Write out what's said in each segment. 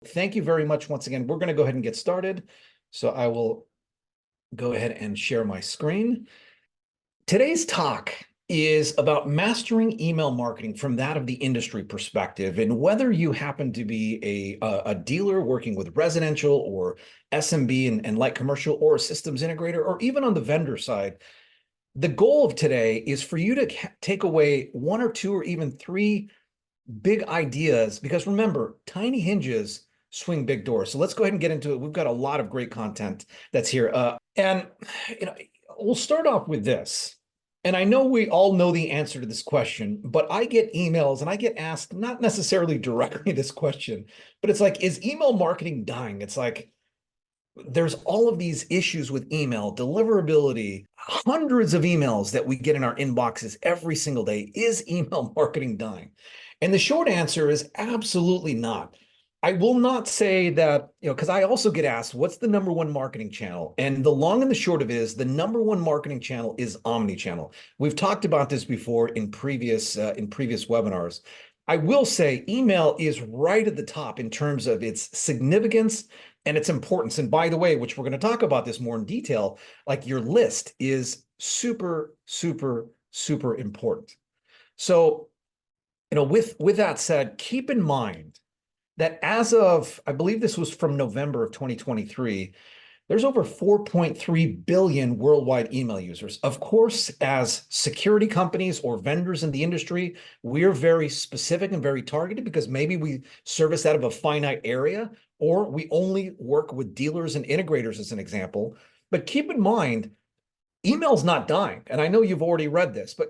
Thank you very much once again. We're going to go ahead and get started. So I will go ahead and share my screen. Today's talk is about mastering email marketing from that of the industry perspective. And whether you happen to be a dealer working with residential or SMB and light commercial, or a systems integrator, or even on the vendor side, the goal of today is for you to take away one or two or even three big ideas, because remember, tiny hinges swing big doors. So let's go ahead and get into it. We've got a lot of great content that's here. And you know, we'll start off with this. And I know we all know the answer to this question, but I get emails and I get asked not necessarily directly this question, but it's like, is email marketing dying? It's like, there's all of these issues with email deliverability, hundreds of emails that we get in our inboxes every single day. Is email marketing dying? And the short answer is absolutely not. I will not say that, because I also get asked, what's the number one marketing channel? And the long and the short of it is the number one marketing channel is omni-channel. We've talked about this before in previous webinars. I will say email is right at the top in terms of its significance and its importance. And by the way, which we're going to talk about this more in detail, like your list is super, super, super important. So, with that said, keep in mind that as of, I believe this was from November of 2023, there's over 4.3 billion worldwide email users. Of course, as security companies or vendors in the industry, we're very specific and very targeted because maybe we service out of a finite area, or we only work with dealers and integrators as an example. But keep in mind, email's not dying. And I know you've already read this, but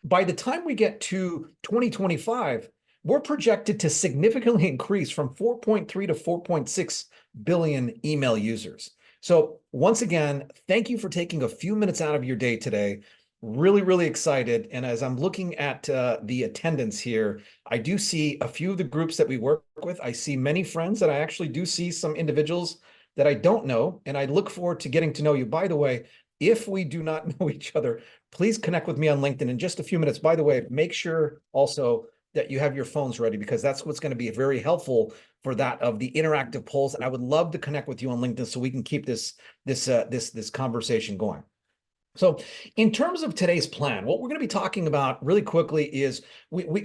by the time we get to 2025, we're projected to significantly increase from 4.3 to 4.6 billion email users. So once again, thank you for taking a few minutes out of your day today. Really, really excited. And as I'm looking at the attendance here, I do see a few of the groups that we work with. I see many friends, and I actually do see some individuals that I don't know. And I look forward to getting to know you. By the way, if we do not know each other, please connect with me on LinkedIn in just a few minutes. By the way, make sure also that you have your phones ready, because that's what's going to be very helpful for that of the interactive polls. And I would love to connect with you on LinkedIn so we can keep this conversation going. So in terms of today's plan, what we're going to be talking about really quickly is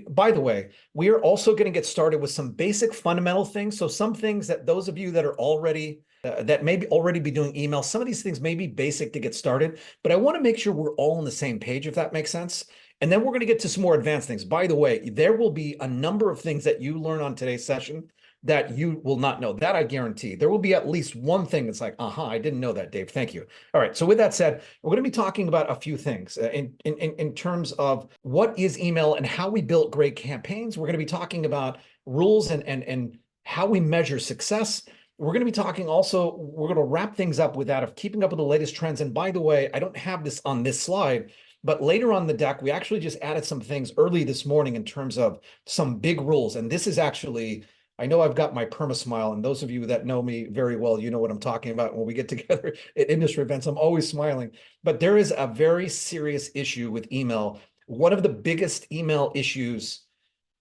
by the way, we are also going to get started with some basic fundamental things. So some things that those of you that are already that maybe already be doing email, some of these things may be basic to get started, but I want to make sure we're all on the same page, if that makes sense. And then we're going to get to some more advanced things. By the way, there will be a number of things that you learn on today's session that you will not know. That I guarantee. There will be at least one thing that's like, I didn't know that, Dave. Thank you. All right. So with that said, we're going to be talking about a few things in terms of what is email and how we built great campaigns. We're going to be talking about rules and how we measure success. We're going to be talking also, we're going to wrap things up with that of keeping up with the latest trends. And by the way, I don't have this on this slide, but later on the deck, we actually just added some things early this morning in terms of some big rules. And this is actually, I know I've got my perma-smile, and those of you that know me very well, you know what I'm talking about. When we get together at industry events, I'm always smiling. But there is a very serious issue with email. One of the biggest email issues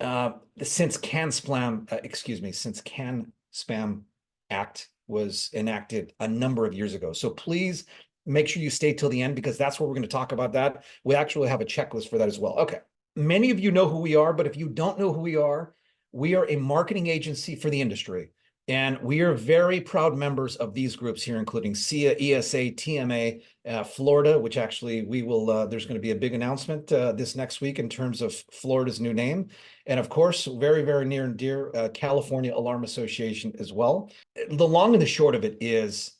since since CAN-SPAM Act was enacted a number of years ago. So please make sure you stay till the end, because that's where we're going to talk about that. We actually have a checklist for that as well. Okay. Many of you know who we are, but if you don't know who we are a marketing agency for the industry. And we are very proud members of these groups here, including SIA, ESA, TMA, Florida, which actually we will, there's going to be a big announcement this next week in terms of Florida's new name. And of course, very, very near and dear, California Alarm Association as well. The long and the short of it is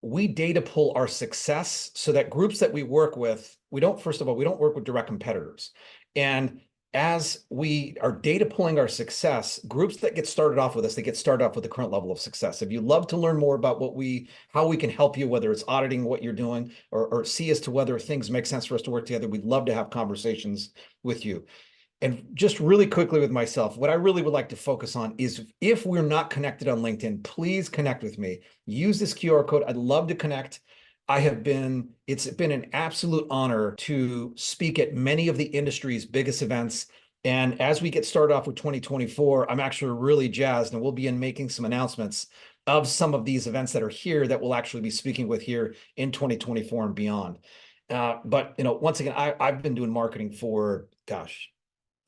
we data pull our success so that groups that we work with, first of all, we don't work with direct competitors. And as we are data pulling our success, groups that get started off with us, they get started off with the current level of success. If you'd love to learn more about how we can help you, whether it's auditing what you're doing or see as to whether things make sense for us to work together, we'd love to have conversations with you. And just really quickly with myself, what I really would like to focus on is, if we're not connected on LinkedIn, please connect with me. Use this QR code. I'd love to connect. It's been an absolute honor to speak at many of the industry's biggest events And as we get started off with 2024, I'm actually really jazzed, and we'll be making some announcements of some of these events that are here that we'll actually be speaking with here in 2024 and beyond. But once again, I've been doing marketing for, gosh,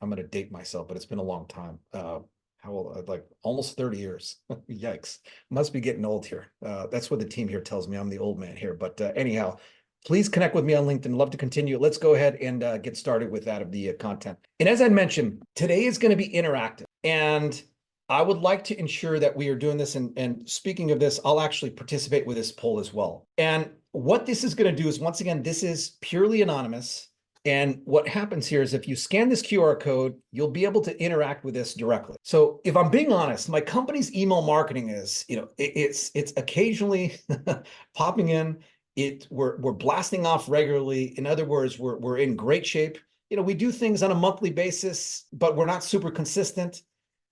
I'm going to date myself, but it's been a long time. How old? Like almost 30 years. Yikes. Must be getting old here. That's what the team here tells me. I'm the old man here. But anyhow, please connect with me on LinkedIn. Love to continue. Let's go ahead and get started with that of the content. And as I mentioned, today is going to be interactive. And I would like to ensure that we are doing this. And speaking of this, I'll actually participate with this poll as well. And what this is going to do is, once again, this is purely anonymous. And what happens here is if you scan this QR code, you'll be able to interact with this directly. So if I'm being honest, my company's email marketing is, it's occasionally popping in. We're blasting off regularly. In other words, we're in great shape. We do things on a monthly basis, but we're not super consistent.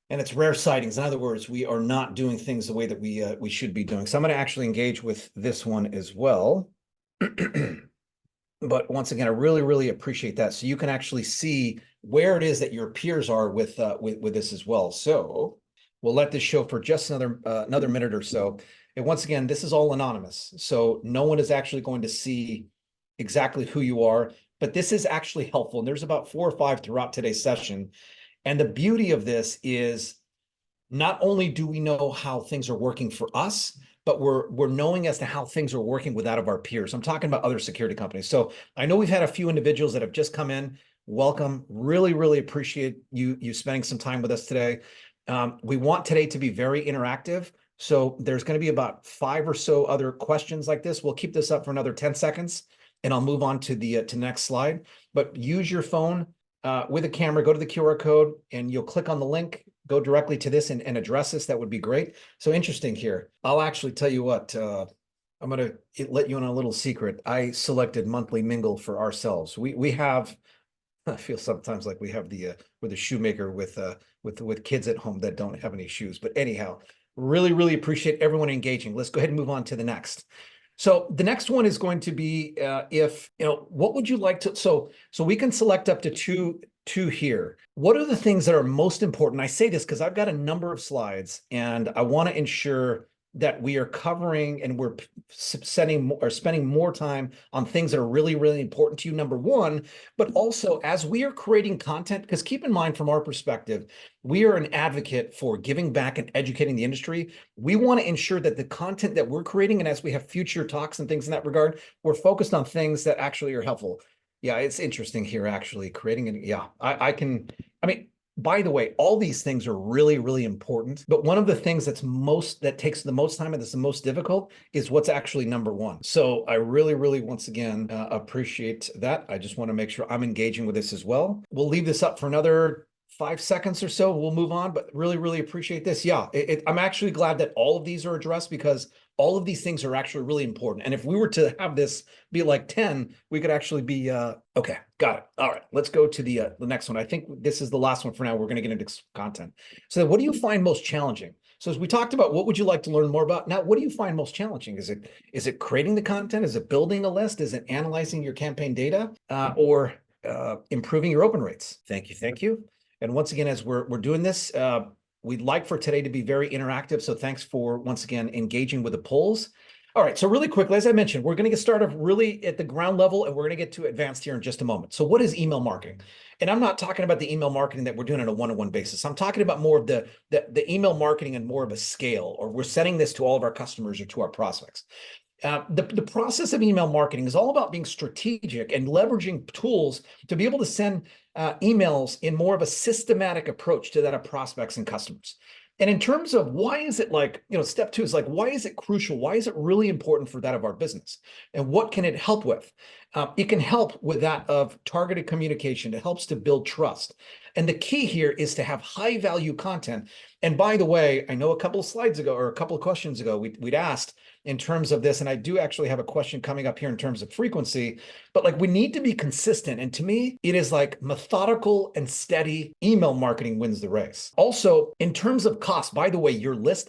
And it's rare sightings. In other words, we are not doing things the way that we should be doing. So I'm going to actually engage with this one as well. But once again, I really, really appreciate that. So you can actually see where it is that your peers are with this as well. So we'll let this show for just another minute or so. And once again, this is all anonymous. So no one is actually going to see exactly who you are, but this is actually helpful. And there's about 4 or 5 throughout today's session. And the beauty of this is not only do we know how things are working for us, but we're knowing as to how things are working with that of our peers. I'm talking about other security companies. So I know we've had a few individuals that have just come in. Welcome. Really, really appreciate you spending some time with us today. We want today to be very interactive. So there's going to be about 5 or so other questions like this. We'll keep this up for another 10 seconds, and I'll move on to the next slide. But use your phone with a camera, go to the QR code, and you'll click on the link, go directly to this and address this. That would be great. So interesting here. I'll actually tell you what, I'm going to let you in on a little secret. I selected Monthly Mingle for ourselves. We have, I feel sometimes like we have we're the shoemaker with kids at home that don't have any shoes. But anyhow, really, really appreciate everyone engaging. Let's go ahead and move on to the next. So the next one is going to be what would you like to, so we can select up to two here. What are the things that are most important? I say this because I've got a number of slides and I want to ensure that we are covering and we're spending more time on things that are really, really important to you, number one, but also as we are creating content, because keep in mind from our perspective, we are an advocate for giving back and educating the industry. We want to ensure that the content that we're creating, and as we have future talks and things in that regard, we're focused on things that actually are helpful. Yeah, it's interesting here, actually creating it. Yeah, I mean, by the way, all these things are really, really important. But one of the things that takes the most time and that's the most difficult is what's actually number one. So I really, really, once again, appreciate that. I just want to make sure I'm engaging with this as well. We'll leave this up for another 5 seconds or so. We'll move on, but really, really appreciate this. Yeah, I'm actually glad that all of these are addressed because all of these things are actually really important. And if we were to have this be like 10, we could actually be, okay, got it. All right, let's go to the next one. I think this is the last one for now. We're going to get into content. So what do you find most challenging? So as we talked about, what would you like to learn more about? Now, what do you find most challenging? Is it creating the content? Is it building a list? Is it analyzing your campaign data or improving your open rates? Thank you. Thank you. And once again, as we're doing this, we'd like for today to be very interactive. So thanks for, once again, engaging with the polls. All right, so really quickly, as I mentioned, we're going to get started really at the ground level, and we're going to get to advanced here in just a moment. So what is email marketing? And I'm not talking about the email marketing that we're doing on a one-on-one basis. I'm talking about more of the email marketing and more of a scale, or we're sending this to all of our customers or to our prospects. The process of email marketing is all about being strategic and leveraging tools to be able to send emails in more of a systematic approach to that of prospects and customers. And in terms of why is it step 2 is like, why is it crucial? Why is it really important for that of our business? And what can it help with? It can help with that of targeted communication. It helps to build trust. And the key here is to have high value content. And by the way, I know a couple of slides ago or a couple of questions ago, we'd asked, in terms of this. And I do actually have a question coming up here in terms of frequency, but like we need to be consistent. And to me, it is like methodical and steady email marketing wins the race. Also, in terms of cost, by the way,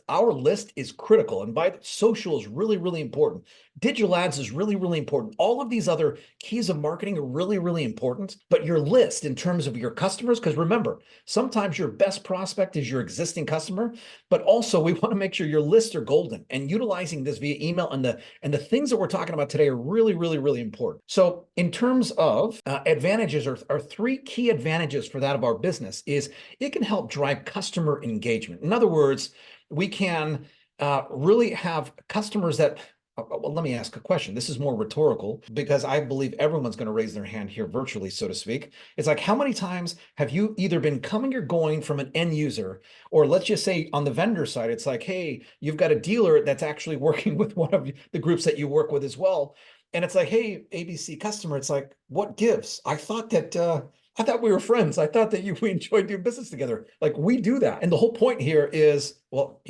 our list is critical. And by social is really, really important. Digital ads is really, really important. All of these other keys of marketing are really, really important. But your list in terms of your customers, because remember, sometimes your best prospect is your existing customer, but also we want to make sure your lists are golden, and utilizing this via email and the things that we're talking about today are really, really, really important. So in terms of advantages, or three key advantages for that of our business is it can help drive customer engagement. In other words, we can really have customers that well, let me ask a question. This is more rhetorical because I believe everyone's going to raise their hand here virtually, so to speak. It's like, how many times have you either been coming or going from an end user, or let's just say on the vendor side, it's like, hey, you've got a dealer that's actually working with one of the groups that you work with as well. And it's like, hey, ABC customer, it's like, what gives? I thought we were friends. I thought that we enjoyed doing business together. Like we do that. And the whole point here is, well,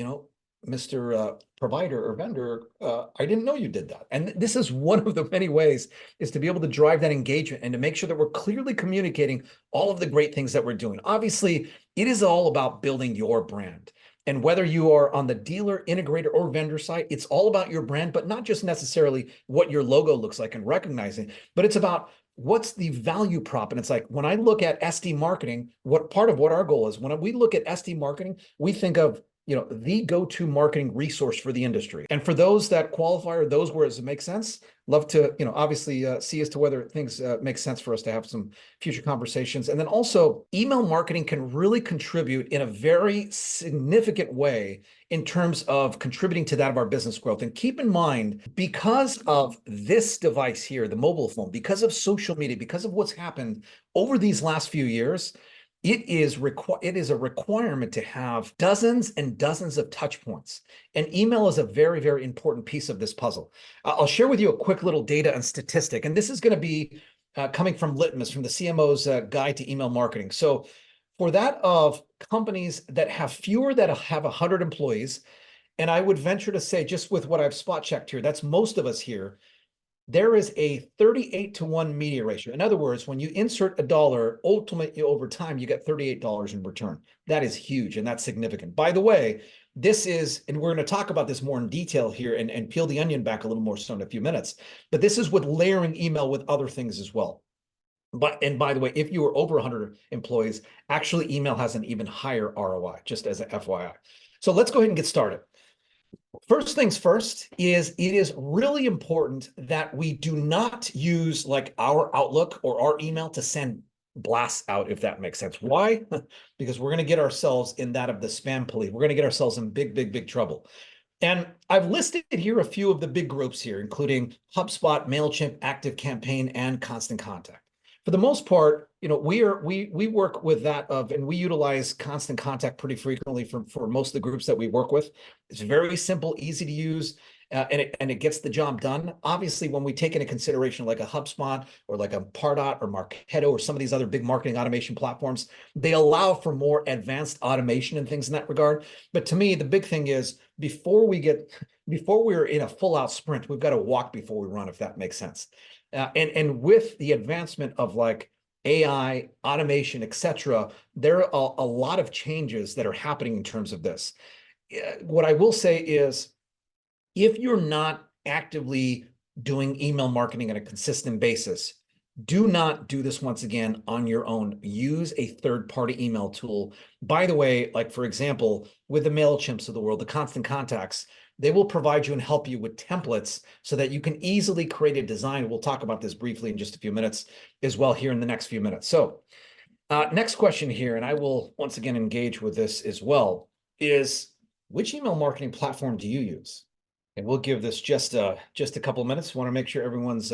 Mr. Provider or vendor, I didn't know you did that. And this is one of the many ways is to be able to drive that engagement and to make sure that we're clearly communicating all of the great things that we're doing. Obviously, it is all about building your brand. And whether you are on the dealer, integrator, or vendor side, it's all about your brand, but not just necessarily what your logo looks like and recognizing, but it's about what's the value prop. And it's like, when I look at SD marketing, what part of what our goal is, when we look at SD marketing, we think of the go-to marketing resource for the industry. And for those that qualify or those where it makes sense, love to, obviously see as to whether things make sense for us to have some future conversations. And then also email marketing can really contribute in a very significant way in terms of contributing to that of our business growth. And keep in mind, because of this device here, the mobile phone, because of social media, because of what's happened over these last few years, it is a requirement to have dozens and dozens of touch points. And email is a very, very important piece of this puzzle. I'll share with you a quick little data and statistic. And this is going to be coming from Litmus, from the CMO's Guide to Email Marketing. So for that of companies that have fewer that have 100 employees, and I would venture to say, just with what I've spot checked here, that's most of us here, there is a 38-to-1 media ratio. In other words, when you insert $1, ultimately over time, you get $38 in return. That is huge, and that's significant. By the way, this is, and we're going to talk about this more in detail here and peel the onion back a little more so in a few minutes, but this is with layering email with other things as well. And by the way, if you are over 100 employees, actually email has an even higher ROI, just as an FYI. So let's go ahead and get started. First things first is it is really important that we do not use like our Outlook or our email to send blasts out, if that makes sense. Why? Because we're going to get ourselves in that of the spam police. We're going to get ourselves in big, big, big trouble. And I've listed here a few of the big groups here, including HubSpot, MailChimp, ActiveCampaign, and Constant Contact. For the most part, we work with that of, and we utilize Constant Contact pretty frequently for most of the groups that we work with. It's very simple, easy to use, and it gets the job done. Obviously, when we take into consideration like a HubSpot or like a Pardot or Marketo or some of these other big marketing automation platforms, they allow for more advanced automation and things in that regard. But to me, the big thing is before we're in a full out sprint, we've got to walk before we run, if that makes sense. And with the advancement of like AI, automation, etc., there are a lot of changes that are happening in terms of this. What I will say is, if you're not actively doing email marketing on a consistent basis, do not do this once again on your own. Use a third-party email tool. By the way, like for example, with the MailChimps of the world, the Constant Contacts, they will provide you and help you with templates so that you can easily create a design. We'll talk about this briefly in just a few minutes as well here in the next few minutes. So next question here, and I will once again engage with this as well, is which email marketing platform do you use? And we'll give this just a couple of minutes. Want to make sure everyone's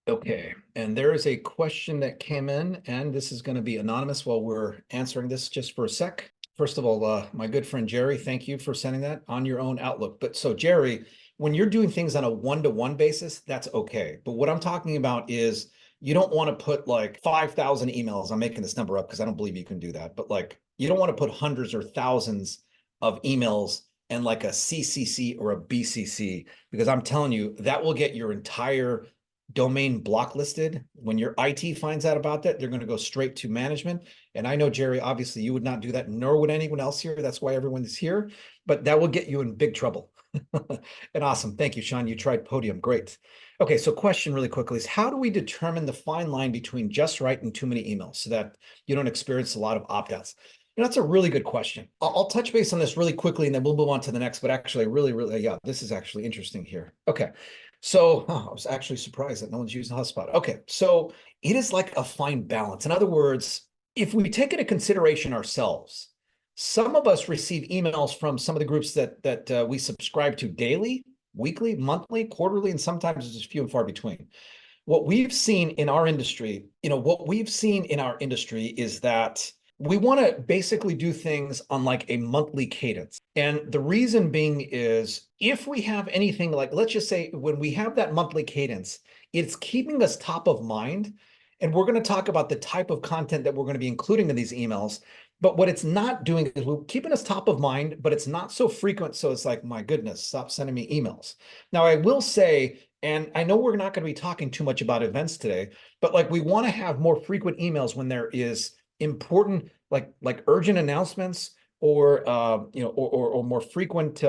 okay. And there is a question that came in, and this is going to be anonymous while we're answering this just for a sec. First of all, my good friend Jerry, thank you for sending that on your own Outlook. But so Jerry, when you're doing things on a one-to-one basis, that's okay. But what I'm talking about is you don't want to put like 5,000 emails. I'm making this number up because I don't believe you can do that. But like you don't want to put hundreds or thousands of emails and like a CCC or a BCC, because I'm telling you, that will get your entire domain blocklisted. When your IT finds out about that, they're going to go straight to management. And I know, Jerry, obviously you would not do that, nor would anyone else here. That's why everyone is here, but that will get you in big trouble. And awesome. Thank you, Sean. You tried Podium. Great. Okay, so question really quickly is, how do we determine the fine line between just right and too many emails so that you don't experience a lot of opt-outs? That's a really good question. I'll touch base on this really quickly and then we'll move on to the next, but actually really, yeah, this is actually interesting here. Okay. So I was actually surprised that no one's using HubSpot. Okay. So it is like a fine balance. In other words, if we take into consideration ourselves, some of us receive emails from some of the groups that we subscribe to daily, weekly, monthly, quarterly, and sometimes it's just few and far between. What we've seen in our industry, is that we want to basically do things on like a monthly cadence. And the reason being is if we have anything like, let's just say when we have that monthly cadence, it's keeping us top of mind. And we're going to talk about the type of content that we're going to be including in these emails. But what it's not doing is we're keeping us top of mind, but it's not so frequent. So it's like, my goodness, stop sending me emails. Now, I will say, and I know we're not going to be talking too much about events today, but like we want to have more frequent emails when there is important, like urgent announcements or or more frequent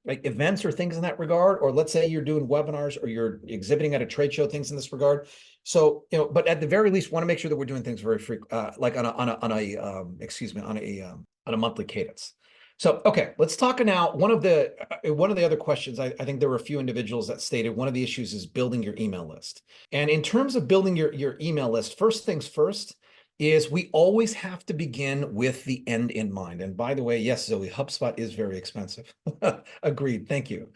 like events or things in that regard. Or let's say you're doing webinars or you're exhibiting at a trade show, things in this regard. So, but at the very least, want to make sure that we're doing things very frequent, like on a monthly cadence. So, okay, let's talk now. One of the other questions, I think there were a few individuals that stated one of the issues is building your email list. And in terms of building your email list, first things first is we always have to begin with the end in mind. And by the way, yes, Zoe, HubSpot is very expensive. Agreed. Thank you.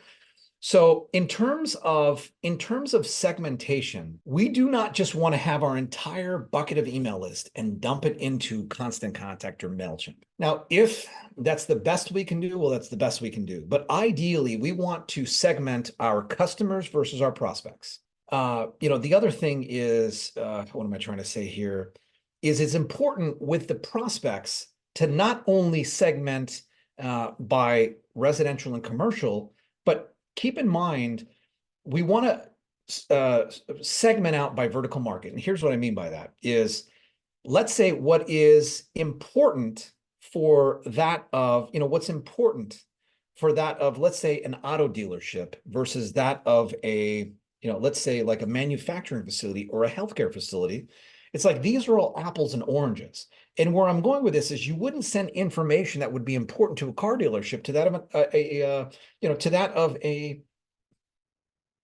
So in terms of segmentation, we do not just want to have our entire bucket of email list and dump it into Constant Contact or MailChimp. Now, if that's the best we can do, well, that's the best we can do. But ideally, we want to segment our customers versus our prospects. The other thing is, what am I trying to say here? Is it's important with the prospects to not only segment by residential and commercial, but keep in mind, we want to segment out by vertical market. And here's what I mean by that is, let's say what is important for that of, what's important for that of, let's say, an auto dealership versus that of a, let's say like a manufacturing facility or a healthcare facility. It's like, these are all apples and oranges. And where I'm going with this is you wouldn't send information that would be important to a car dealership to that of a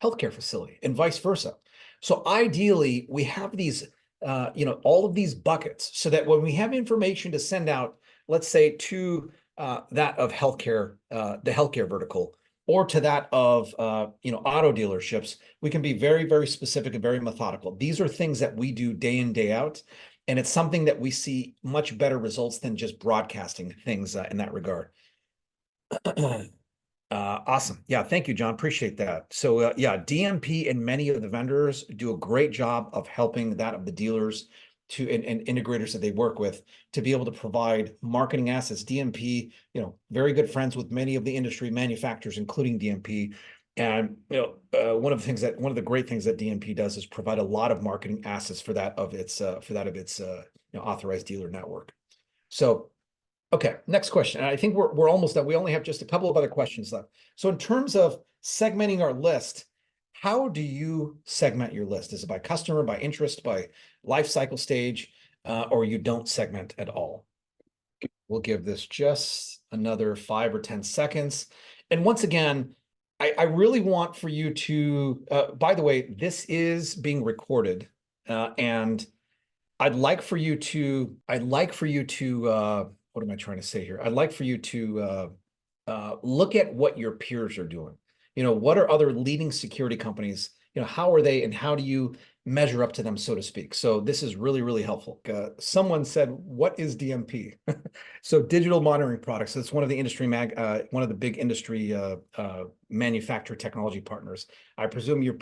healthcare facility and vice versa. So ideally, we have these, all of these buckets so that when we have information to send out, let's say to that of healthcare, the healthcare vertical, or to that of auto dealerships, we can be very, very specific and very methodical. These are things that we do day in, day out. And it's something that we see much better results than just broadcasting things in that regard. Awesome. Yeah, thank you, John. Appreciate that. So yeah, DMP and many of the vendors do a great job of helping that of the dealers and integrators that they work with to be able to provide marketing assets. DMP, very good friends with many of the industry manufacturers, including DMP. And one of the great things that DMP does is provide a lot of marketing assets for that of its authorized dealer network. So, okay, next question. And I think we're almost done. We only have just a couple of other questions left. So in terms of segmenting our list, how do you segment your list? Is it by customer, by interest, by life cycle stage, or you don't segment at all? We'll give this just another 5 or 10 seconds. And once again, I really want for you to, by the way, this is being recorded, and I'd like for you to, what am I trying to say here? I'd like for you to look at what your peers are doing. What are other leading security companies? How are they and how do you measure up to them, so to speak? So this is really, really helpful. Someone said, what is DMP? So digital monitoring products. It's one of the industry one of the big industry manufacturer technology partners. I presume you're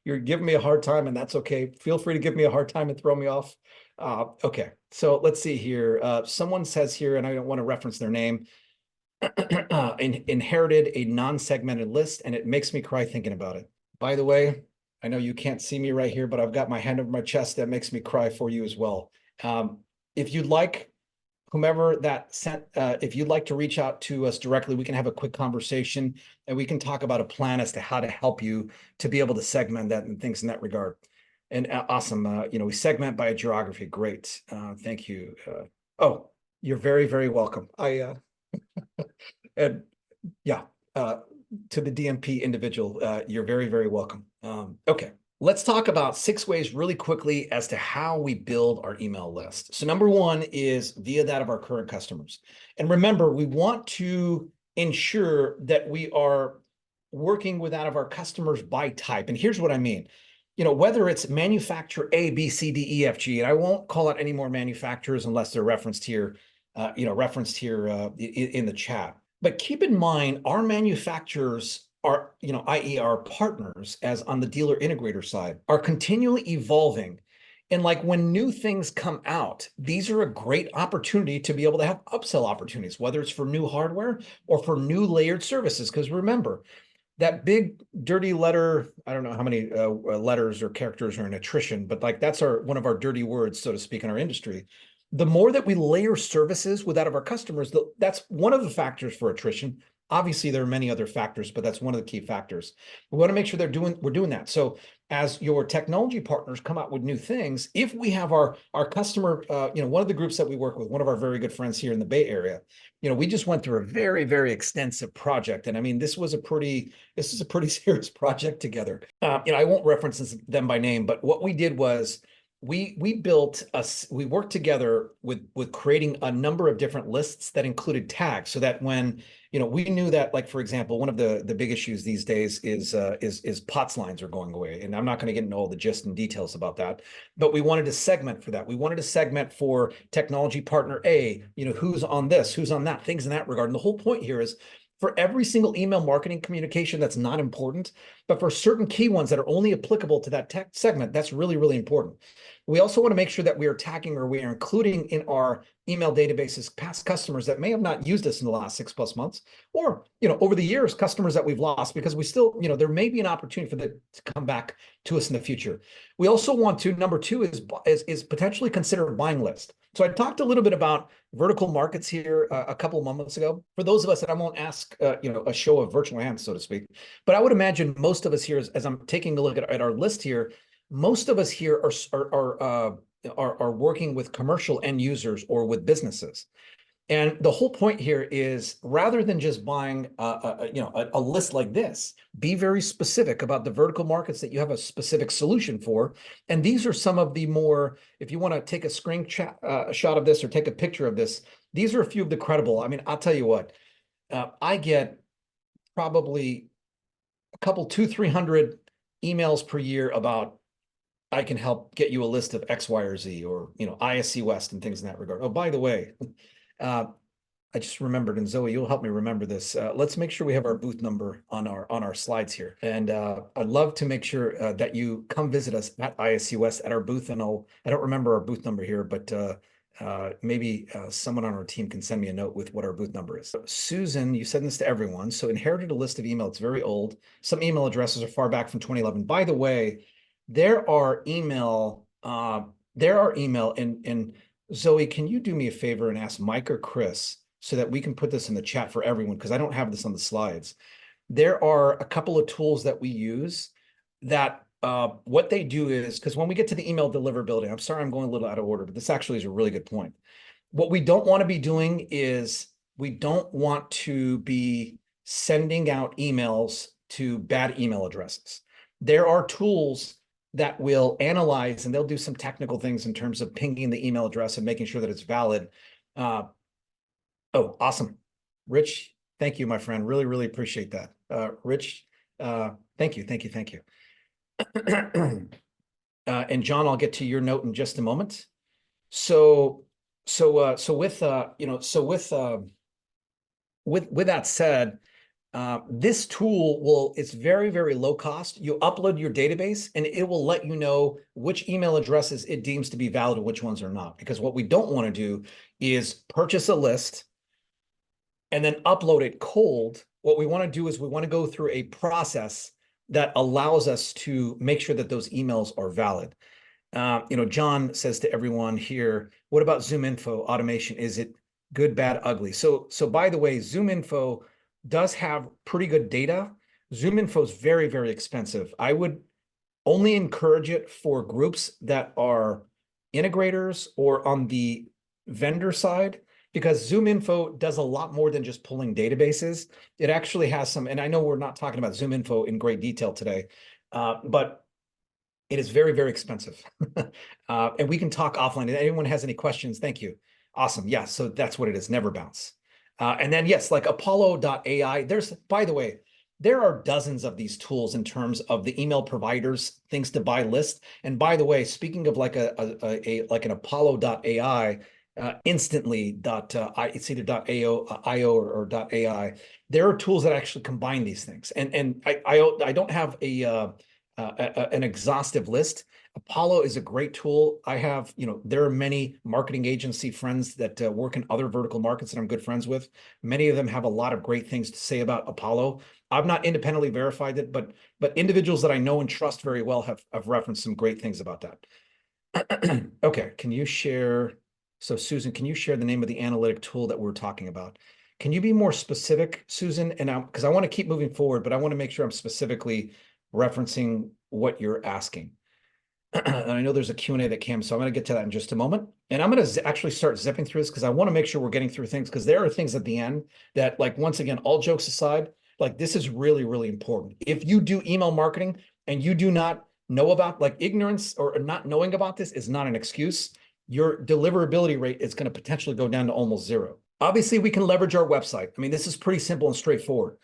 you're giving me a hard time, and that's okay. Feel free to give me a hard time and throw me off. Okay, so let's see here. Someone says here, and I don't want to reference their name, inherited a non-segmented list, and it makes me cry thinking about it. By the way, I know you can't see me right here, but I've got my hand over my chest. That makes me cry for you as well. If you'd like, whomever that sent, if you'd like to reach out to us directly, we can have a quick conversation and we can talk about a plan as to how to help you to be able to segment that and things in that regard. And awesome. We segment by geography. Great. Thank you. Oh, you're very, very welcome. And yeah, to the DMP individual, you're very, very welcome. Okay, let's talk about 6 ways really quickly as to how we build our email list. So number one is via that of our current customers. And remember, we want to ensure that we are working with that of our customers by type. And here's what I mean. Whether it's manufacturer A, B, C, D, E, F, G, and I won't call out any more manufacturers unless they're referenced here, in the chat. But keep in mind, our manufacturers are, i.e. our partners, as on the dealer integrator side, are continually evolving. And like when new things come out, these are a great opportunity to be able to have upsell opportunities, whether it's for new hardware or for new layered services. Because remember, that big dirty letter, I don't know how many letters or characters are in attrition, but like that's one of our dirty words, so to speak, in our industry. The more that we layer services with that of our customers, that's one of the factors for attrition. Obviously, there are many other factors, but that's one of the key factors. We want to make sure we're doing that. So as your technology partners come out with new things, if we have our customer, one of the groups that we work with, one of our very good friends here in the Bay Area, we just went through a very, very extensive project. And I mean, this is a pretty serious project together. I won't reference them by name, but what we did was we worked together with creating a number of different lists that included tags, so that when we knew that, like, for example, one of the big issues these days is POTS lines are going away, and I'm not going to get into all the gist and details about that, but we wanted to segment for that. We wanted to segment for technology partner A, who's on this, who's on that, things in that regard. And the whole point here is, for every single email marketing communication that's not important, but for certain key ones that are only applicable to that tech segment, that's really, really important. We also want to make sure that we are tagging, or we are including in our email databases past customers that may have not used us in the last 6+ months, or over the years, customers that we've lost, because we still, there may be an opportunity for them to come back to us in the future. We also want to, number two is potentially consider a buying list. So I talked a little bit about vertical markets here a couple of moments ago. For those of us that I won't ask, a show of virtual hands, so to speak, but I would imagine most of us here, as I'm taking a look at our list here, most of us here are working with commercial end users or with businesses. And the whole point here is, rather than just buying a list like this, be very specific about the vertical markets that you have a specific solution for. And these are some of the more, if you want to take a screenshot of this or take a picture of this, these are a few of the credible. I mean, I'll tell you what, I get probably a couple, 200-300 emails per year about, I can help get you a list of X, Y, or Z, or ISC West and things in that regard. Oh, by the way, I just remembered, and Zoe, you'll help me remember this. Let's make sure we have our booth number on our slides here. And I'd love to make sure that you come visit us at ISC West at our booth. And I don't remember our booth number here, but maybe someone on our team can send me a note with what our booth number is. So, Susan, you said this to everyone. So inherited a list of email. It's very old. Some email addresses are far back from 2011. By the way, there are email, and Zoe, can you do me a favor and ask Mike or Chris so that we can put this in the chat for everyone, because I don't have this on the slides. There are a couple of tools that we use that what they do is, because when we get to the email deliverability, I'm sorry I'm going a little out of order, but this actually is a really good point. What we don't want to be doing is, we don't want to be sending out emails to bad email addresses. There are tools that will analyze, and they'll do some technical things in terms of pinging the email address and making sure that it's valid. Oh, awesome. Rich, thank you, my friend. Really, really appreciate that. Rich, thank you. And John, I'll get to your note in just a moment. So with that said, this tool it's very, very low cost. You upload your database and it will let you know which email addresses it deems to be valid and which ones are not. Because what we don't want to do is purchase a list and then upload it cold, what we want to do is we want to go through a process that allows us to make sure that those emails are valid. John says to everyone here, what about ZoomInfo automation? Is it good, bad, ugly? So by the way, ZoomInfo does have pretty good data. ZoomInfo is very, very expensive. I would only encourage it for groups that are integrators or on the vendor side, because ZoomInfo does a lot more than just pulling databases. It actually has some, and I know we're not talking about ZoomInfo in great detail today, but it is very, very expensive. And we can talk offline. If anyone has any questions, thank you. Awesome. Yeah, so that's what it is, never bounce. And then yes, like Apollo.ai, by the way, there are dozens of these tools in terms of the email providers, things to buy list. And by the way, speaking of like like an Apollo.ai, instantly it's either .io or .ai. There are tools that actually combine these things. And I don't have an exhaustive list. Apollo is a great tool. I have, there are many marketing agency friends that work in other vertical markets that I'm good friends with. Many of them have a lot of great things to say about Apollo. I've not independently verified it, but individuals that I know and trust very well have referenced some great things about that. Okay, can you share? So Susan, can you share the name of the analytic tool that we're talking about? Can you be more specific, Susan? And because I want to keep moving forward, but I want to make sure I'm specifically referencing what you're asking. And I know there's a Q&A that came, so I'm going to get to that in just a moment. And I'm going to actually start zipping through this because I want to make sure we're getting through things, because there are things at the end that, like, once again, all jokes aside, like, this is really, really important. If you do email marketing and you do not know about, like, ignorance or not knowing about this is not an excuse. Your deliverability rate is going to potentially go down to almost zero. Obviously, we can leverage our website. I mean, this is pretty simple and straightforward.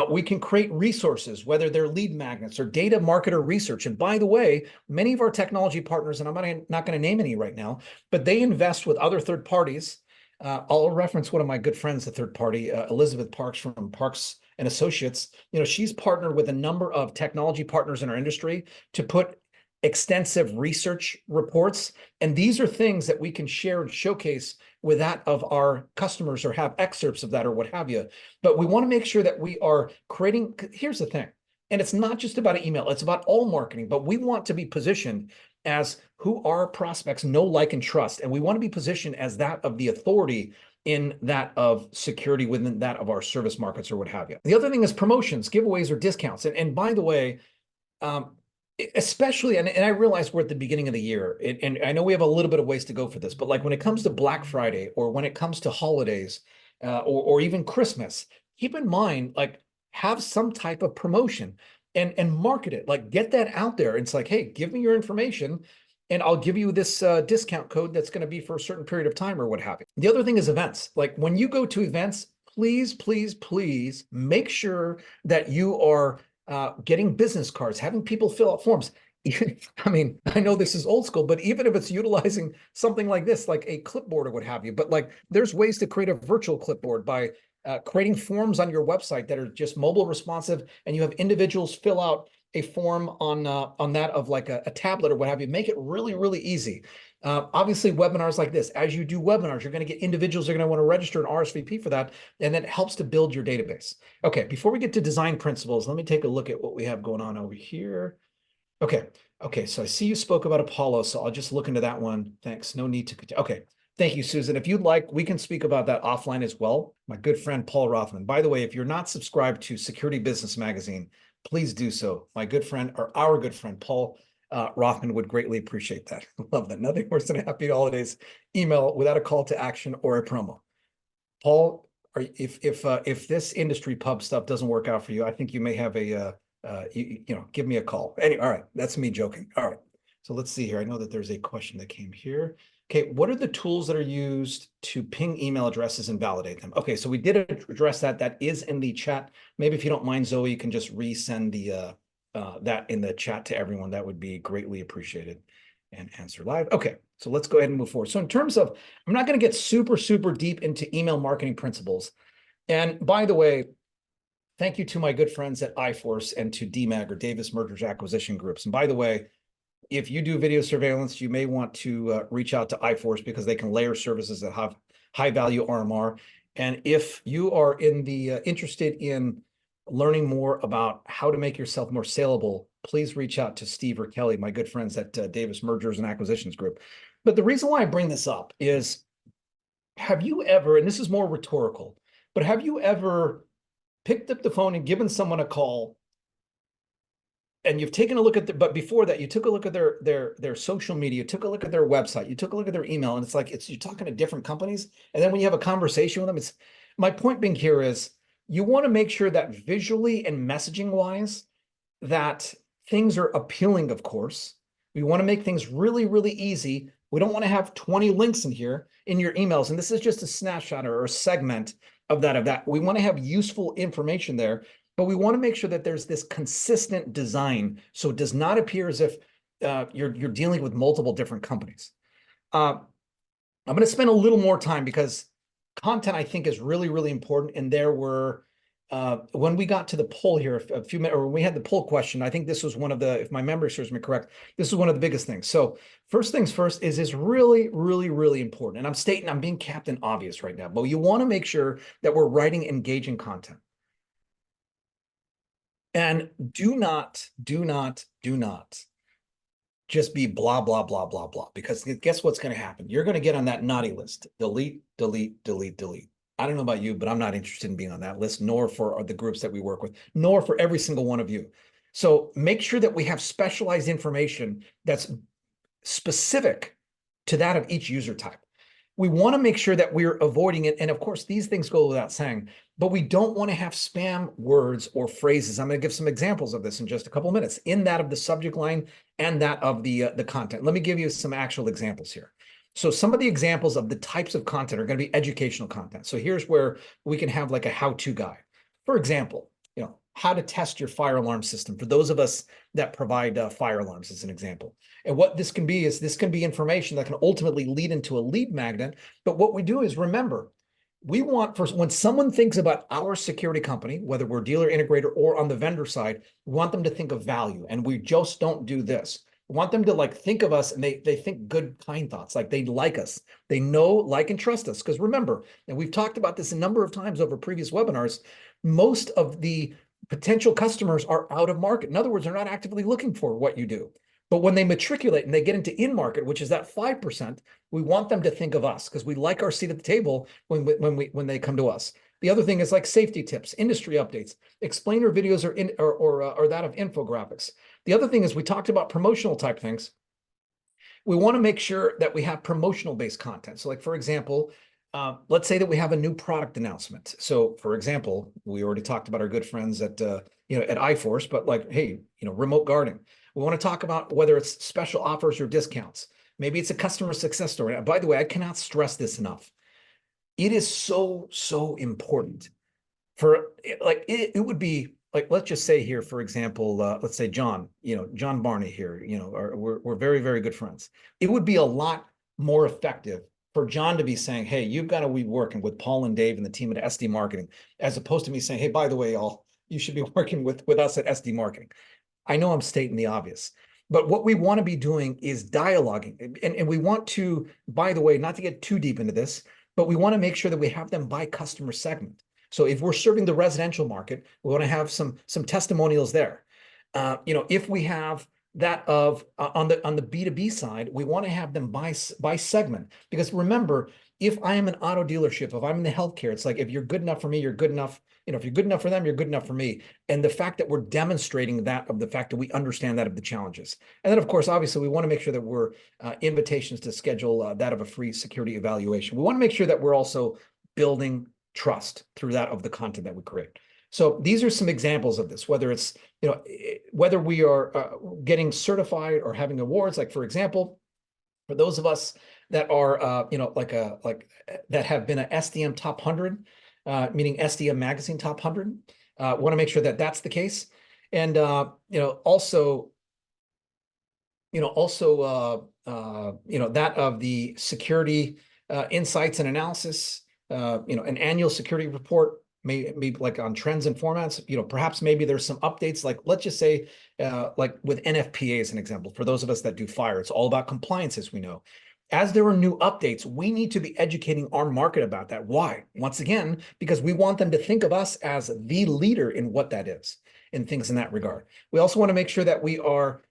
We can create resources, whether they're lead magnets or data marketer research. And by the way, many of our technology partners, and I'm not going to name any right now, but they invest with other third parties. I'll reference one of my good friends, the third party, Elizabeth Parks from Parks and Associates. She's partnered with a number of technology partners in our industry to put extensive research reports. And these are things that we can share and showcase with that of our customers, or have excerpts of that or what have you. But we want to make sure that we are creating, here's the thing, and it's not just about email, it's about all marketing, but we want to be positioned as who our prospects know, like, and trust. And we want to be positioned as that of the authority in that of security within that of our service markets or what have you. The other thing is promotions, giveaways, or discounts. And by the way, especially, and I realize we're at the beginning of the year, and I know we have a little bit of ways to go for this, but like when it comes to Black Friday, or when it comes to holidays, or even Christmas, keep in mind, like, have some type of promotion and market it, like, get that out there. It's like, hey, give me your information and I'll give you this discount code that's going to be for a certain period of time or what have you. The other thing is events. Like, when you go to events, please, please, please make sure that you are getting business cards, having people fill out forms. I mean, I know this is old school, but even if it's utilizing something like this, like a clipboard or what have you, but like, there's ways to create a virtual clipboard by creating forms on your website that are just mobile responsive, and you have individuals fill out a form on that of like a tablet or what have you. Make it really, really easy. Obviously, webinars like this, as you do webinars, you're going to get individuals that are going to want to register an RSVP for that, and that helps to build your database. Okay, before we get to design principles, let me take a look at what we have going on over here. Okay, so I see you spoke about Apollo, so I'll just look into that one. Thanks, no need to, okay. Thank you, Susan. If you'd like, we can speak about that offline as well. My good friend, Paul Rothman. By the way, if you're not subscribed to Security Business Magazine, please do so. My good friend, or our good friend, Paul Rothman, would greatly appreciate that. Love that. Nothing worse than a happy holidays email without a call to action or a promo. Paul, if this industry pub stuff doesn't work out for you, I think you may have a, give me a call. Anyway, all right, that's me joking. All right, so let's see here. I know that there's a question that came here. Okay, what are the tools that are used to ping email addresses and validate them? Okay, so we did address that. That is in the chat. Maybe if you don't mind, Zoe, you can just resend the that in the chat to everyone. That would be greatly appreciated, and answer live. Okay, so let's go ahead and move forward. So in terms of, I'm not going to get super, super deep into email marketing principles. And by the way, thank you to my good friends at iForce and to DMAG, or Davis Mergers Acquisition Groups. And by the way, if you do video surveillance, you may want to reach out to iForce, because they can layer services that have high value RMR. And if you are in the interested in learning more about how to make yourself more saleable, please reach out to Steve or Kelly, my good friends at Davis Mergers and Acquisitions Group. But the reason why I bring this up is, have you ever, and this is more rhetorical, but have you ever picked up the phone and given someone a call, and you've taken a look at but before that, you took a look at their social media, you took a look at their website, you took a look at their email, and it's like you're talking to different companies. And then when you have a conversation with them, it's my point being here is you want to make sure that visually and messaging wise, that things are appealing, of course. We want to make things really, really easy. We don't want to have 20 links in here in your emails. And this is just a snapshot or a segment of that. We want to have useful information there, but we want to make sure that there's this consistent design, so it does not appear as if you're dealing with multiple different companies. I'm going to spend a little more time because content, I think, is really, really important. And there were, when we got to the poll here a few minutes, or when we had the poll question, I think this was one of the, if my memory serves me correct, this is one of the biggest things. So first things first is really, really, really important. And I'm being Captain Obvious right now, but you want to make sure that we're writing engaging content. And do not just be blah, blah, blah, blah, blah, because guess what's going to happen? You're going to get on that naughty list. Delete, delete, delete, delete. I don't know about you, but I'm not interested in being on that list, nor for the groups that we work with, nor for every single one of you. So make sure that we have specialized information that's specific to that of each user type. We want to make sure that we're avoiding it. And of course, these things go without saying, but we don't want to have spam words or phrases. I'm going to give some examples of this in just a couple of minutes, in that of the subject line and that of the content. Let me give you some actual examples here. So some of the examples of the types of content are going to be educational content. So here's where we can have like a how-to guide. For example, how to test your fire alarm system for those of us that provide fire alarms, as an example. And what this can be is, this can be information that can ultimately lead into a lead magnet. But what we do is, remember, we want, first, when someone thinks about our security company, whether we're dealer integrator or on the vendor side, we want them to think of value. And we just don't do this. We want them to like think of us, and they think good, kind thoughts, like they like us. They know, like, and trust us. Because remember, and we've talked about this a number of times over previous webinars, most of the potential customers are out of market. In other words, they're not actively looking for what you do. But when they matriculate and they get into in-market, which is that 5%, we want them to think of us because we like our seat at the table when they come to us. The other thing is like safety tips, industry updates, explainer videos, or that of infographics. The other thing is, we talked about promotional type things. We want to make sure that we have promotional based content. So like, for example, let's say that we have a new product announcement. So for example, we already talked about our good friends at at iForce, but like, hey, remote guarding. We want to talk about whether it's special offers or discounts. Maybe it's a customer success story. By the way, I cannot stress this enough. It is so, so important for like, it would be like, let's just say here, for example, let's say John, John Barney here, we're very, very good friends. It would be a lot more effective for John to be saying, hey, you've got to be working with Paul and Dave and the team at SD Marketing, as opposed to me saying, hey, by the way, you should be working with us at SD Marketing. I know I'm stating the obvious, but what we want to be doing is dialoguing. And we want to, by the way, not to get too deep into this, but we want to make sure that we have them by customer segment. So if we're serving the residential market, we want to have some testimonials there. If we have that of on the B2B side, we want to have them by segment, because remember, if I am an auto dealership, if I'm in the healthcare, it's like, if you're good enough for me, you're good enough. If you're good enough for them, you're good enough for me. And the fact that we're demonstrating that, of the fact that we understand that of the challenges. And then of course, obviously, we want to make sure that we're invitations to schedule that of a free security evaluation. We want to make sure that we're also building trust through that of the content that we create. So these are some examples of this, whether it's, whether we are getting certified or having awards, like for example, for those of us that are, that have been an SDM top 100, meaning SDM Magazine top 100, want to make sure that that's the case. And, also that of the security insights and analysis, an annual security report, maybe like on trends and formats, perhaps maybe there's some updates, like let's just say, like with NFPA as an example, for those of us that do fire, it's all about compliance, as we know. as there are new updates, we need to be educating our market about that. Why? Once again, because we want them to think of us as the leader in what that is, and things in that regard. We also want to make sure that we are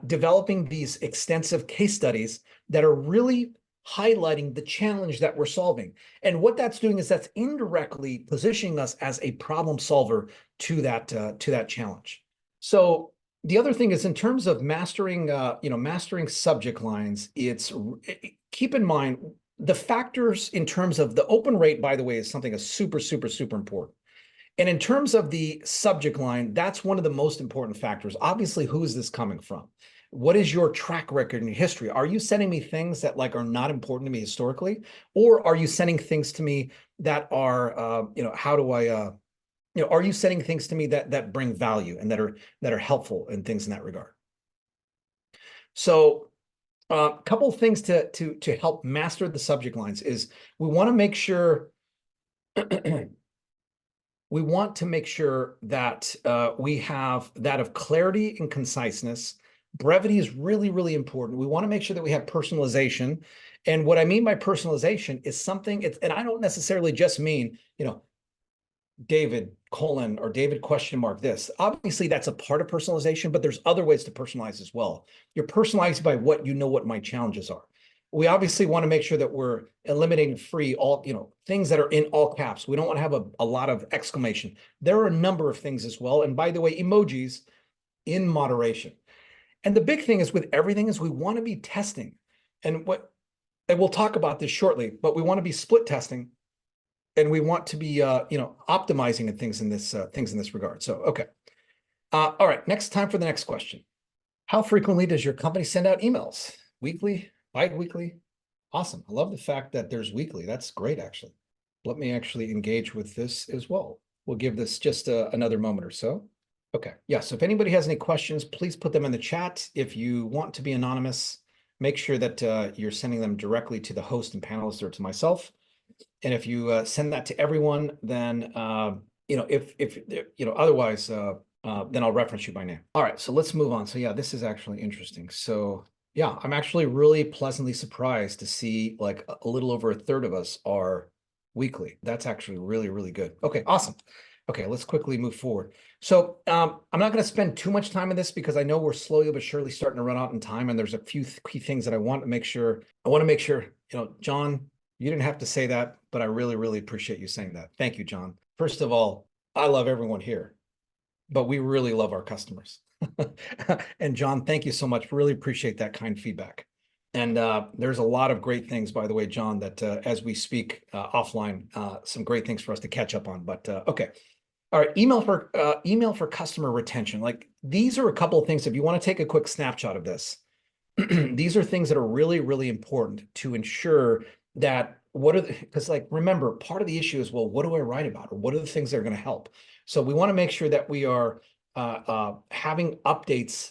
developing these extensive case studies that are really highlighting the challenge that we're solving. And what that's doing is that's indirectly positioning us as a problem solver to that challenge. So the other thing is, in terms of mastering, mastering subject lines, keep in mind the factors in terms of the open rate, by the way, is something that's super, super, super important. And in terms of the subject line, that's one of the most important factors. Obviously, who is this coming from? What is your track record and history? Are you sending me things that are not important to me historically? Or are you sending things to me that are, are you sending things to me that bring value and that are helpful and things in that regard? So a couple of things to help master the subject lines is we want to make sure that we have that of clarity and conciseness. Brevity is really, really important. We want to make sure that we have personalization. And what I mean by personalization is something, and I don't necessarily just mean, David : or David ? This. Obviously, that's a part of personalization, but there's other ways to personalize as well. You're personalized by what my challenges are. We obviously want to make sure that we're eliminating things that are in all caps. We don't want to have a lot of exclamation. There are a number of things as well. And by the way, emojis in moderation. And the big thing is with everything is we want to be testing. And we'll talk about this shortly, but we want to be split testing. And we want to be, optimizing and things in this regard. So, okay. All right. Time for the next question. How frequently does your company send out emails? Weekly, bi-weekly? Awesome. I love the fact that there's weekly. That's great, actually. Let me actually engage with this as well. We'll give this just another moment or so. Okay. Yeah. So if anybody has any questions, please put them in the chat. If you want to be anonymous, make sure that you're sending them directly to the host and panelists or to myself. And if you send that to everyone, then otherwise, then I'll reference you by name. All right, so let's move on. So yeah, this is actually interesting. So yeah, I'm actually really pleasantly surprised to see a little over a third of us are weekly. That's actually really, really good. Okay, awesome. Okay, let's quickly move forward. So I'm not going to spend too much time on this because I know we're slowly but surely starting to run out in time, and there's a few key things that I want to make sure. John, you didn't have to say that, but I really, really appreciate you saying that. Thank you, John. First of all, I love everyone here, but we really love our customers. And John, thank you so much. Really appreciate that kind feedback. And there's a lot of great things, by the way, John, that as we speak offline, some great things for us to catch up on. But okay. All right, email for customer retention. These are a couple of things. If you want to take a quick snapshot of this, these are things that are really, really important to ensure that because remember, part of the issue is, well, what do I write about? Or what are the things that are going to help? So we want to make sure that we are having updates,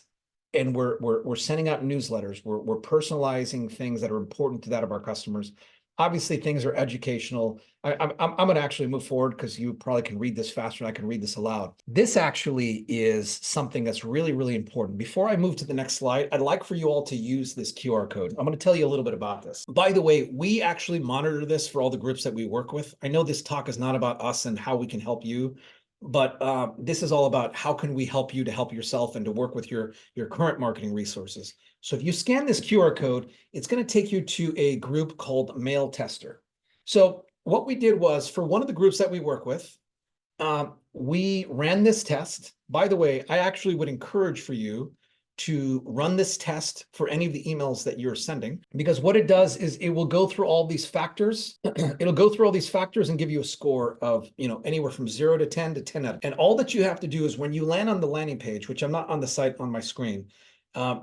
and we're sending out newsletters. We're personalizing things that are important to that of our customers. Obviously, things are educational. I'm going to actually move forward because you probably can read this faster and I can read this aloud. This actually is something that's really, really important. Before I move to the next slide, I'd like for you all to use this QR code. I'm going to tell you a little bit about this. By the way, we actually monitor this for all the groups that we work with. I know this talk is not about us and how we can help you, but this is all about how can we help you to help yourself and to work with your current marketing resources. So if you scan this QR code, it's going to take you to a group called Mail Tester. So what we did was, for one of the groups that we work with, we ran this test. By the way, I actually would encourage for you to run this test for any of the emails that you're sending, because what it does is it will go through all these factors. It'll go through all these factors and give you a score of, anywhere from 0 to 10 to 10 out. And all that you have to do is, when you land on the landing page, which I'm not on the site on my screen,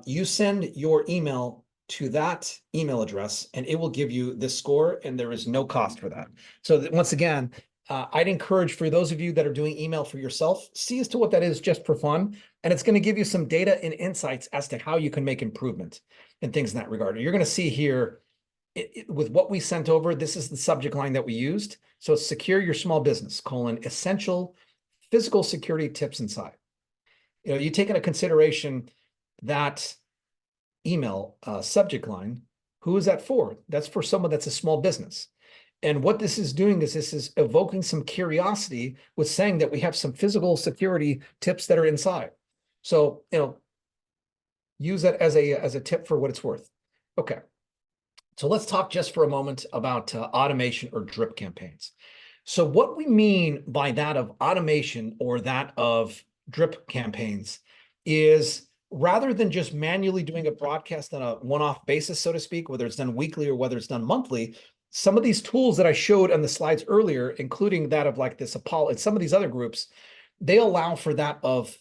you send your email to that email address and it will give you this score, and there is no cost for that. So once again, I'd encourage, for those of you that are doing email for yourself, see as to what that is just for fun. And it's going to give you some data and insights as to how you can make improvement and things in that regard. You're going to see here with what we sent over, this is the subject line that we used. So it's secure your small business, essential physical security tips inside. You take into consideration that email subject line, Who is that for? That's for someone that's a small business. And what this is doing is this is evoking some curiosity with saying that we have some physical security tips that are inside. So, use that as a tip for what it's worth. Okay. So let's talk just for a moment about automation or drip campaigns. So what we mean by that of automation or that of drip campaigns is rather than just manually doing a broadcast on a one-off basis, so to speak, whether it's done weekly or whether it's done monthly, some of these tools that I showed on the slides earlier, including that of like this Apollo and some of these other groups, they allow for that of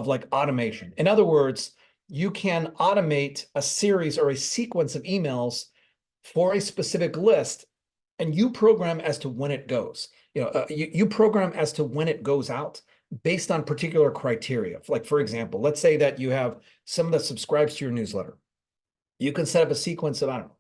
like automation. In other words, you can automate a series or a sequence of emails for a specific list, and you program as to when it goes. You program as to when it goes out based on particular criteria. Like, for example, let's say that you have someone that subscribes to your newsletter. You can set up a sequence of, I don't know,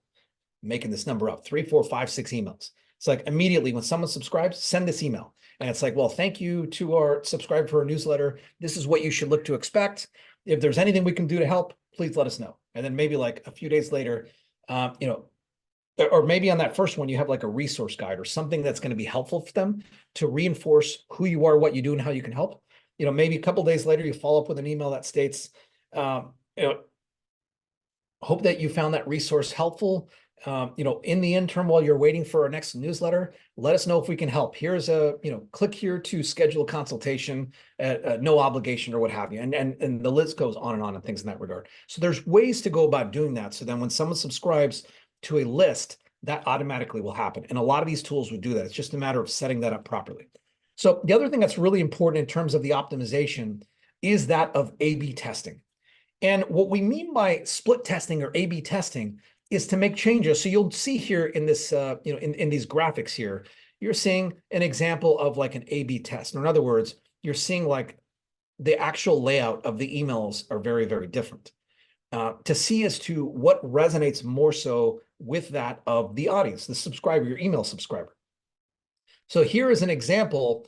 making this number up, 3, 4, 5, 6 emails. It's like immediately when someone subscribes, send this email. And it's like, well, thank you to our subscribe for our newsletter. This is what you should look to expect. If there's anything we can do to help, please let us know. And then maybe like a few days later, or maybe on that first one, you have like a resource guide or something that's going to be helpful for them to reinforce who you are, what you do, and how you can help. Maybe a couple of days later, you follow up with an email that states, hope that you found that resource helpful. In the interim, while you're waiting for our next newsletter, let us know if we can help. Here's click here to schedule a consultation at no obligation or what have you. And the list goes on and things in that regard. So there's ways to go about doing that. So then when someone subscribes to a list, that automatically will happen. And a lot of these tools would do that. It's just a matter of setting that up properly. So the other thing that's really important in terms of the optimization is that of A/B testing. And what we mean by split testing or A/B testing is to make changes. So you'll see here in this, in these graphics here, you're seeing an example of like an A/B test. Or in other words, you're seeing like the actual layout of the emails are very, very different. To see as to what resonates more so with that of the audience, the subscriber, your email subscriber. So here is an example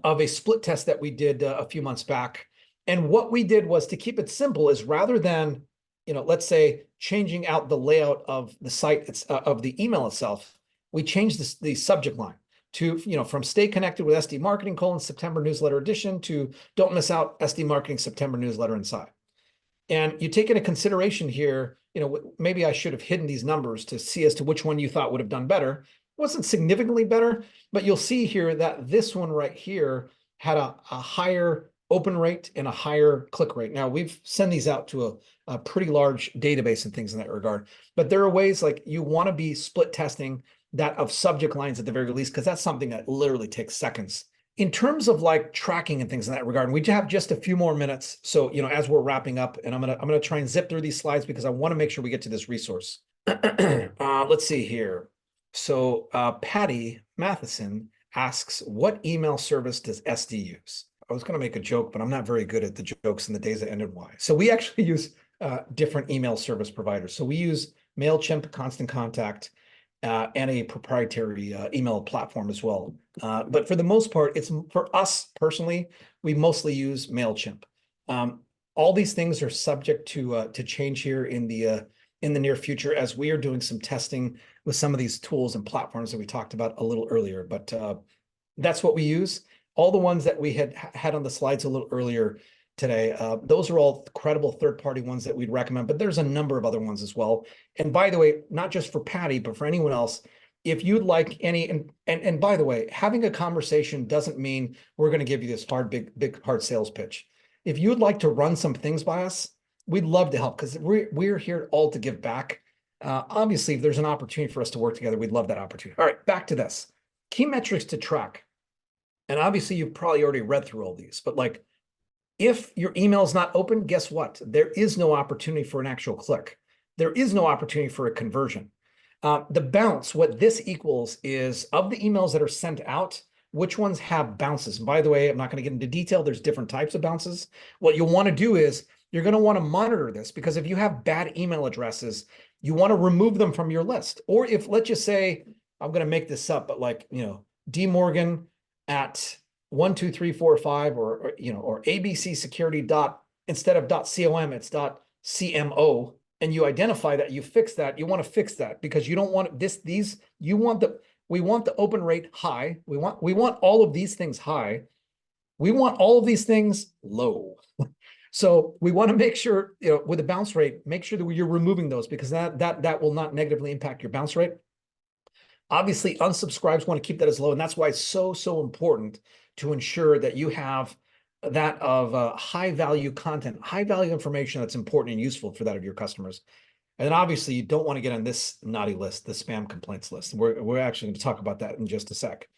of a split test that we did a few months back. And what we did was to keep it simple is rather than, let's say changing out the layout of the site, of the email itself, we changed the subject line to, from stay connected with SD Marketing September newsletter edition to don't miss out SD Marketing September newsletter inside. And you take into consideration here, maybe I should have hidden these numbers to see as to which one you thought would have done better. It wasn't significantly better, but you'll see here that this one right here had a higher open rate and a higher click rate. Now we've sent these out to a pretty large database and things in that regard, but there are ways like you want to be split testing that of subject lines at the very least, because that's something that literally takes seconds. In terms of like tracking and things in that regard, and we have just a few more minutes. So, as we're wrapping up, and I'm gonna try and zip through these slides because I want to make sure we get to this resource. Let's see here. So Patty Matheson asks, what email service does SD use? I was going to make a joke, but I'm not very good at the jokes and the days that end in Y. So we actually use different email service providers. So we use MailChimp, Constant Contact, and a proprietary email platform as well. But for the most part, it's for us personally, we mostly use MailChimp. All these things are subject to change here in the near future as we are doing some testing with some of these tools and platforms that we talked about a little earlier. But that's what we use. All the ones that we had on the slides a little earlier today, those are all credible third-party ones that we'd recommend, but there's a number of other ones as well. And by the way, not just for Patty, but for anyone else, if you'd like any, and by the way, having a conversation doesn't mean we're going to give you this big hard sales pitch. If you'd like to run some things by us, we'd love to help because we're here all to give back. Obviously, if there's an opportunity for us to work together, we'd love that opportunity. All right, back to this. Key metrics to track. And obviously, you've probably already read through all these, but like, if your email is not open, guess what? There is no opportunity for an actual click. There is no opportunity for a conversion. The bounce, what this equals is of the emails that are sent out, which ones have bounces. And by the way, I'm not going to get into detail. There's different types of bounces. What you'll want to do is you're going to want to monitor this because if you have bad email addresses, you want to remove them from your list. Or if, let's just say, I'm going to make this up, but like, DMorgan at 12345 or ABC security instead of .com, it's .cmo. and you identify that, you fix that, you want to fix that because you don't want we want the open rate high. We want all of these things high. We want all of these things low. So we want to make sure, with the bounce rate, make sure that you're removing those because that will not negatively impact your bounce rate. Obviously, unsubscribes want to keep that as low, and that's why it's so important to ensure that you have that of high value content, high value information that's important and useful for that of your customers. And then obviously you don't want to get on this naughty list, the spam complaints list. We're actually going to talk about that in just a sec.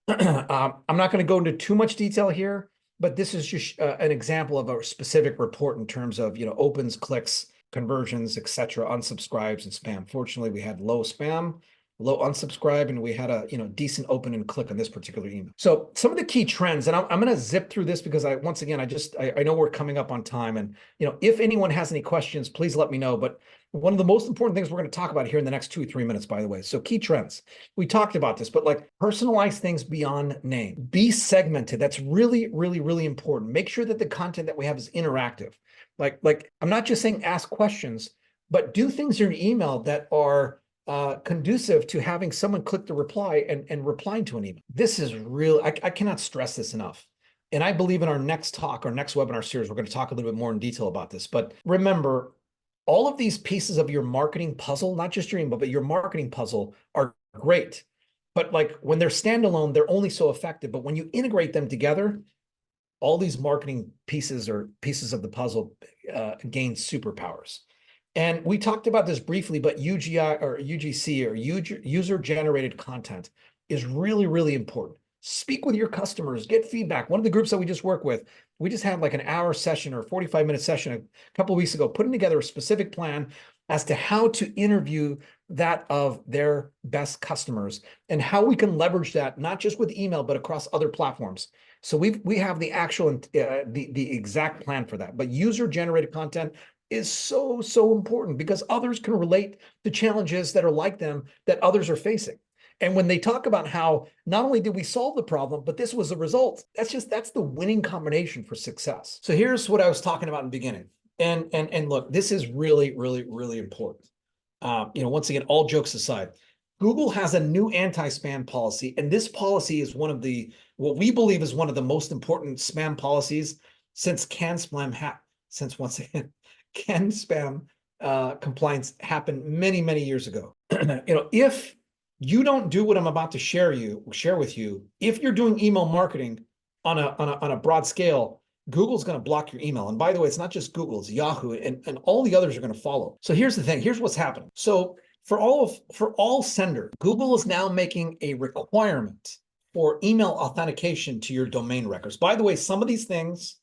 I'm not going to go into too much detail here, but this is just an example of a specific report in terms of, opens, clicks, conversions, etc., unsubscribes, and spam. Fortunately, we had low spam, low unsubscribe, and we had a decent open and click on this particular email. So some of the key trends, and I'm going to zip through this because I know we're coming up on time, and if anyone has any questions, please let me know. But one of the most important things we're going to talk about here in the next 2 or 3 minutes, by the way. So key trends. We talked about this, but like personalize things beyond name. Be segmented. That's really, really, really important. Make sure that the content that we have is interactive. Like I'm not just saying ask questions, but do things in your email that are conducive to having someone click the reply and replying to an email. This is real. I cannot stress this enough. And I believe in our next talk, our next webinar series, we're going to talk a little bit more in detail about this. But remember, all of these pieces of your marketing puzzle, not just your email, but your marketing puzzle are great. But like when they're standalone, they're only so effective. But when you integrate them together, all these marketing pieces or pieces of the puzzle gain superpowers. And we talked about this briefly, but UGI or UGC or user-generated content is really, really important. Speak with your customers, get feedback. One of the groups that we just work with, we just had like an hour session or a 45-minute session a couple of weeks ago, putting together a specific plan as to how to interview that of their best customers and how we can leverage that, not just with email, but across other platforms. So we have the actual, the exact plan for that. But user-generated content is so important because others can relate to challenges that are like them that others are facing. And when they talk about how not only did we solve the problem, but this was the result, that's the winning combination for success. So here's what I was talking about in the beginning. And look, this is really, really, really important. Once again, all jokes aside, Google has a new anti-spam policy, and this policy is what we believe is one of the most important spam policies since CAN-SPAM compliance happened many years ago. If you don't do what I'm about to share with you, if you're doing email marketing on a broad scale, Google's going to block your email. And by the way, it's not just Google, it's Yahoo, and all the others are going to follow. So here's the thing. Here's what's happening. So for all senders, Google is now making a requirement for email authentication to your domain records. By the way, some of these things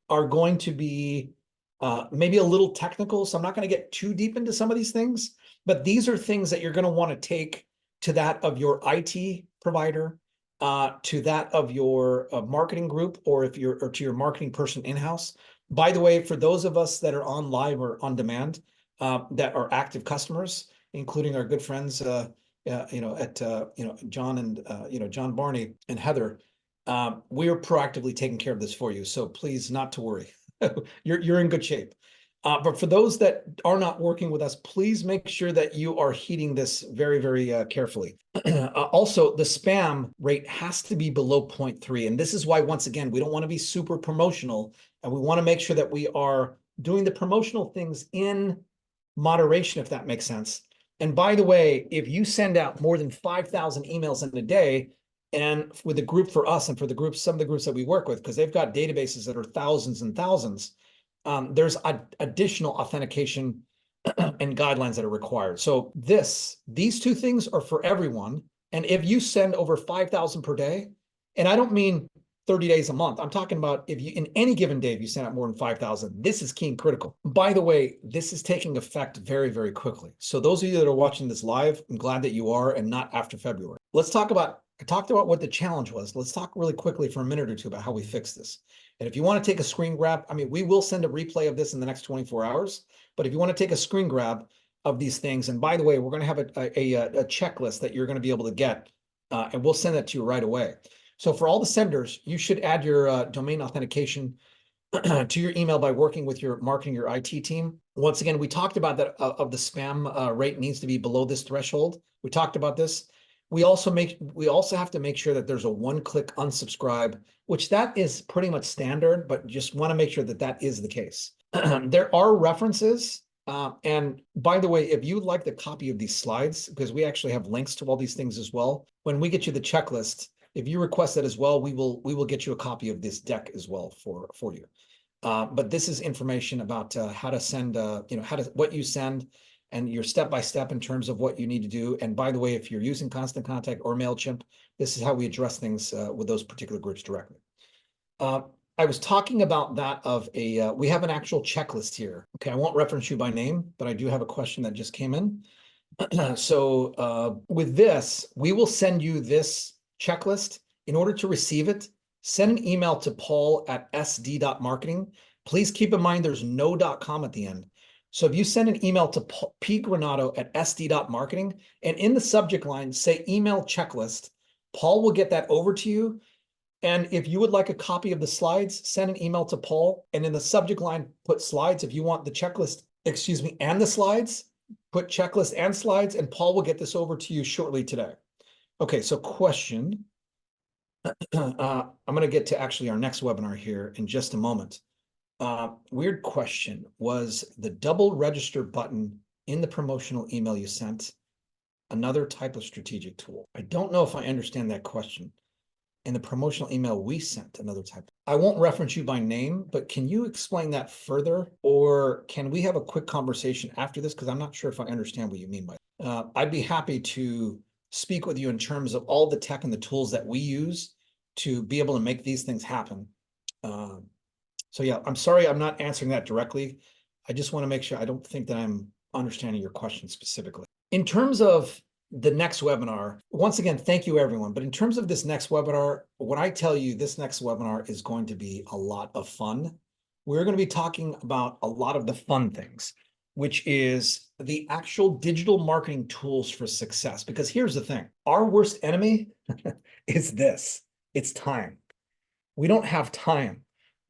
are going to be maybe a little technical, so I'm not going to get too deep into some of these things, but these are things that you're going to want to take to that of your IT provider, to that of your marketing group, or to your marketing person in-house. By the way, for those of us that are on live or on demand, that are active customers, including our good friends, John and John Barney and Heather, we are proactively taking care of this for you. So please, not to worry. You're in good shape. But for those that are not working with us, please make sure that you are heeding this very carefully. Also, the spam rate has to be below 0.3. And this is why, once again, we don't want to be super promotional. And we want to make sure that we are doing the promotional things in moderation, if that makes sense. And by the way, if you send out more than 5,000 emails in a day, and with the group for us and for some of the groups that we work with, because they've got databases that are thousands and thousands, there's additional authentication and guidelines that are required. So these two things are for everyone. And if you send over 5,000 per day, and I don't mean 30 days a month, I'm talking about if you, in any given day, if you send out more than 5,000, this is key and critical. By the way, this is taking effect very quickly. So those of you that are watching this live, I'm glad that you are, and not after February. I talked about what the challenge was. Let's talk really quickly for a minute or two about how we fix this. And if you want to take a screen grab, we will send a replay of this in the next 24 hours. But if you want to take a screen grab of these things, and by the way, we're going to have a checklist that you're going to be able to get, and we'll send that to you right away. So for all the senders, you should add your domain authentication to your email by working with your IT team. Once again, we talked about that of the spam rate needs to be below this threshold. We talked about this. We also have to make sure that there's a one-click unsubscribe, which that is pretty much standard, but just want to make sure that that is the case. There are references. And by the way, if you'd like the copy of these slides, because we actually have links to all these things as well, when we get you the checklist, if you request that as well, we will get you a copy of this deck as well for you. But this is information about how to send, what you send and your step-by-step in terms of what you need to do. And by the way, if you're using Constant Contact or MailChimp, this is how we address things with those particular groups directly. I was talking about that of we have an actual checklist here. Okay, I won't reference you by name, but I do have a question that just came in. So with this, we will send you this checklist. In order to receive it, send an email to paul@sd.marketing. Please keep in mind there's no .com at the end. So if you send an email to pgranato@sd.marketing and in the subject line, say email checklist, Paul will get that over to you. And if you would like a copy of the slides, send an email to Paul and in the subject line, put slides. If you want the checklist, and the slides, put checklist and slides, and Paul will get this over to you shortly today. Okay, so question. I'm going to get to actually our next webinar here in just a moment. Weird question. Was the double register button in the promotional email you sent another type of strategic tool? I don't know if I understand that question. In the promotional email we sent another type. I won't reference you by name, but can you explain that further? Or can we have a quick conversation after this? Because I'm not sure if I understand what you mean by that. I'd be happy to speak with you in terms of all the tech and the tools that we use to be able to make these things happen. So yeah, I'm sorry I'm not answering that directly. I just want to make sure I don't think that I'm understanding your question specifically. In terms of the next webinar, once again, thank you everyone. But in terms of this next webinar, when I tell you this next webinar is going to be a lot of fun, we're going to be talking about a lot of the fun things, which is the actual digital marketing tools for success. Because here's the thing, our worst enemy is this, it's time. We don't have time.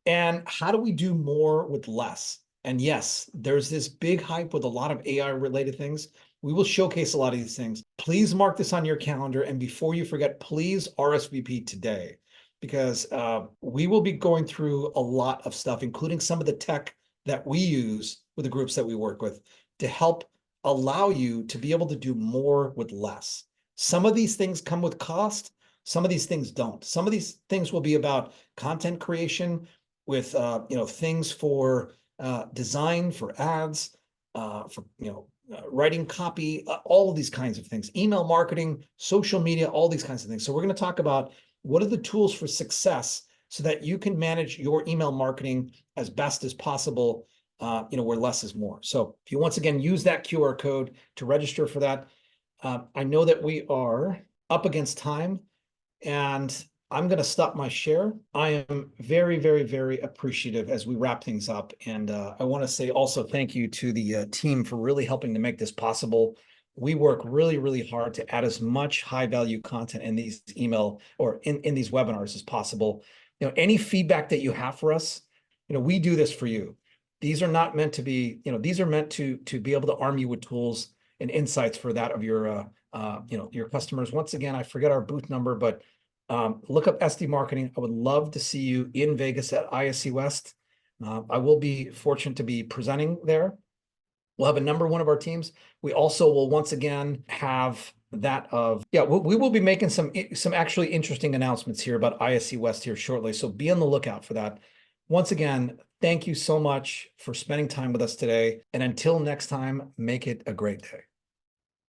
And how do we do more with less? And yes, there's this big hype with a lot of AI related things. We will showcase a lot of these things. Please mark this on your calendar. And before you forget, please RSVP today, because we will be going through a lot of stuff, including some of the tech that we use with the groups that we work with to help allow you to be able to do more with less. Some of these things come with cost. Some of these things don't. Some of these things will be about content creation with things for design, for ads, for writing copy, all of these kinds of things, email marketing, social media, all these kinds of things. So we're going to talk about what are the tools for success so that you can manage your email marketing as best as possible, where less is more. So if you once again use that QR code to register for that, I know that we are up against time and I'm going to stop my share. I am very, very, very appreciative as we wrap things up. And I want to say also thank you to the team for really helping to make this possible. We work really, really hard to add as much high value content in these email or in these webinars as possible. Any feedback that you have for us, we do this for you. These are not meant to be, these are meant to be able to arm you with tools and insights for that of your customers. Once again, I forget our booth number, but look up SD Marketing. I would love to see you in Vegas at ISC West. I will be fortunate to be presenting there. We'll have a number one of our teams. We also will once again have that of, we will be making some actually interesting announcements here about ISC West here shortly. So be on the lookout for that. Once again, thank you so much for spending time with us today. And until next time, make it a great day.